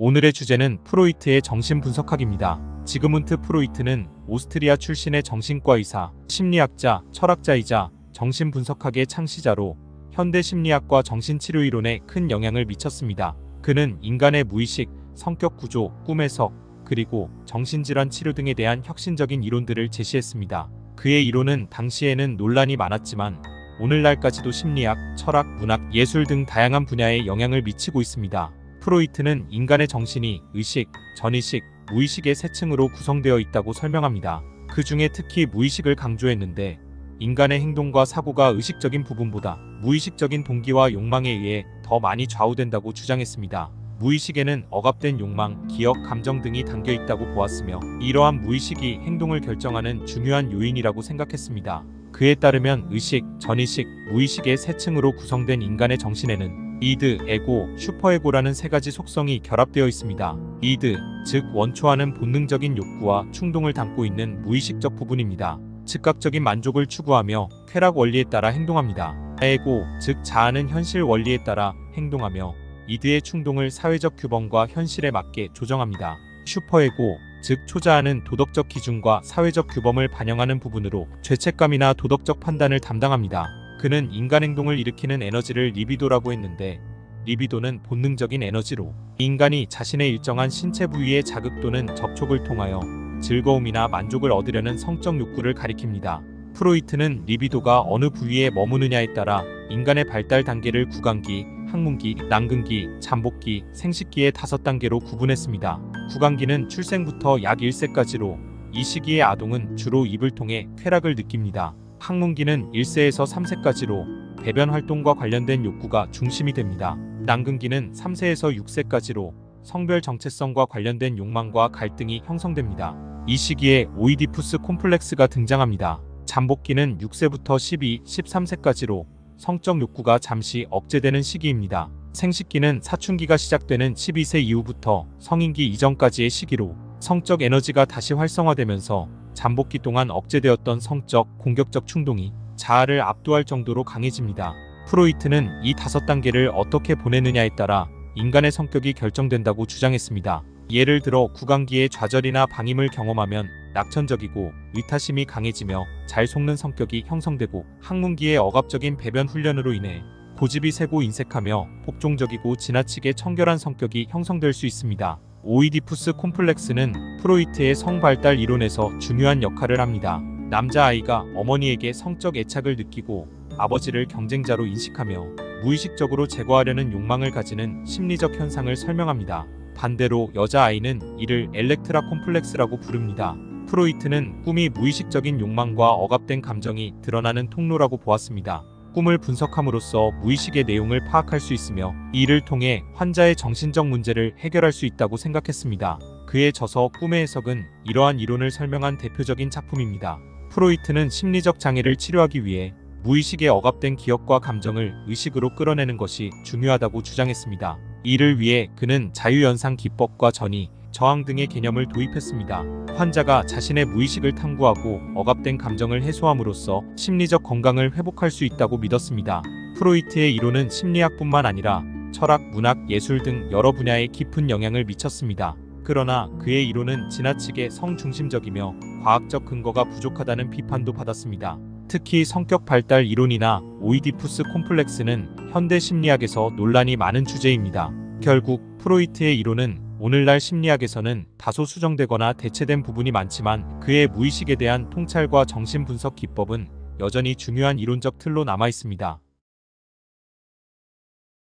오늘의 주제는 프로이트의 정신분석학입니다. 지그문트 프로이트는 오스트리아 출신의 정신과 의사, 심리학자, 철학자이자 정신분석학의 창시자로 현대 심리학과 정신치료 이론에 큰 영향을 미쳤습니다. 그는 인간의 무의식, 성격 구조, 꿈 해석, 그리고 정신질환 치료 등에 대한 혁신적인 이론들을 제시했습니다. 그의 이론은 당시에는 논란이 많았지만 오늘날까지도 심리학, 철학, 문학, 예술 등 다양한 분야에 영향을 미치고 있습니다. 프로이트는 인간의 정신이 의식, 전의식, 무의식의 세 층으로 구성되어 있다고 설명합니다. 그 중에 특히 무의식을 강조했는데 인간의 행동과 사고가 의식적인 부분보다 무의식적인 동기와 욕망에 의해 더 많이 좌우된다고 주장했습니다. 무의식에는 억압된 욕망, 기억, 감정 등이 담겨 있다고 보았으며 이러한 무의식이 행동을 결정하는 중요한 요인이라고 생각했습니다. 그에 따르면 의식, 전의식, 무의식의 세 층으로 구성된 인간의 정신에는 이드, 에고, 슈퍼에고라는 세 가지 속성이 결합되어 있습니다. 이드, 즉 원초하는 본능적인 욕구와 충동을 담고 있는 무의식적 부분입니다. 즉각적인 만족을 추구하며 쾌락 원리에 따라 행동합니다. 에고, 즉 자아는 현실 원리에 따라 행동하며 이드의 충동을 사회적 규범과 현실에 맞게 조정합니다. 슈퍼에고, 즉 초자아는 도덕적 기준과 사회적 규범을 반영하는 부분으로 죄책감이나 도덕적 판단을 담당합니다. 그는 인간 행동을 일으키는 에너지를 리비도라고 했는데 리비도는 본능적인 에너지로 인간이 자신의 일정한 신체 부위의 자극 또는 접촉을 통하여 즐거움이나 만족을 얻으려는 성적 욕구를 가리킵니다. 프로이트는 리비도가 어느 부위에 머무느냐에 따라 인간의 발달 단계를 구강기, 학문기, 난근기, 잠복기, 생식기의 5단계로 구분했습니다. 구강기는 출생부터 약 1세까지로 이 시기의 아동은 주로 입을 통해 쾌락을 느낍니다. 학문기는 1세에서 3세까지로 배변 활동과 관련된 욕구가 중심이 됩니다. 난근기는 3세에서 6세까지로 성별 정체성과 관련된 욕망과 갈등이 형성됩니다. 이 시기에 오이디푸스 콤플렉스가 등장합니다. 잠복기는 6세부터 12, 13세까지로 성적 욕구가 잠시 억제되는 시기입니다. 생식기는 사춘기가 시작되는 12세 이후부터 성인기 이전까지의 시기로 성적 에너지가 다시 활성화되면서 잠복기 동안 억제되었던 성적, 공격적 충동이 자아를 압도할 정도로 강해집니다. 프로이트는 이 5단계를 어떻게 보내느냐에 따라 인간의 성격이 결정된다고 주장했습니다. 예를 들어 구강기의 좌절이나 방임을 경험하면 낙천적이고 의타심이 강해지며 잘 속는 성격이 형성되고 학문기의 억압적인 배변 훈련으로 인해 고집이 세고 인색하며 복종적이고 지나치게 청결한 성격이 형성될 수 있습니다. 오이디푸스 콤플렉스는 프로이트의 성발달 이론에서 중요한 역할을 합니다. 남자아이가 어머니에게 성적 애착을 느끼고 아버지를 경쟁자로 인식하며 무의식적으로 제거하려는 욕망을 가지는 심리적 현상을 설명합니다. 반대로 여자아이는 이를 엘렉트라 콤플렉스라고 부릅니다. 프로이트는 꿈이 무의식적인 욕망과 억압된 감정이 드러나는 통로라고 보았습니다. 꿈을 분석함으로써 무의식의 내용을 파악할 수 있으며 이를 통해 환자의 정신적 문제를 해결할 수 있다고 생각했습니다. 그의 저서 꿈의 해석은 이러한 이론을 설명한 대표적인 작품입니다. 프로이트는 심리적 장애를 치료하기 위해 무의식의 억압된 기억과 감정을 의식으로 끌어내는 것이 중요하다고 주장했습니다. 이를 위해 그는 자유연상 기법과 전이, 저항 등의 개념을 도입했습니다. 환자가 자신의 무의식을 탐구하고 억압된 감정을 해소함으로써 심리적 건강을 회복할 수 있다고 믿었습니다. 프로이트의 이론은 심리학뿐만 아니라 철학, 문학, 예술 등 여러 분야에 깊은 영향을 미쳤습니다. 그러나 그의 이론은 지나치게 성중심적이며 과학적 근거가 부족하다는 비판도 받았습니다. 특히 성격 발달 이론이나 오이디푸스 콤플렉스는 현대 심리학에서 논란이 많은 주제입니다. 결국 프로이트의 이론은 오늘날 심리학에서는 다소 수정되거나 대체된 부분이 많지만 그의 무의식에 대한 통찰과 정신분석 기법은 여전히 중요한 이론적 틀로 남아 있습니다.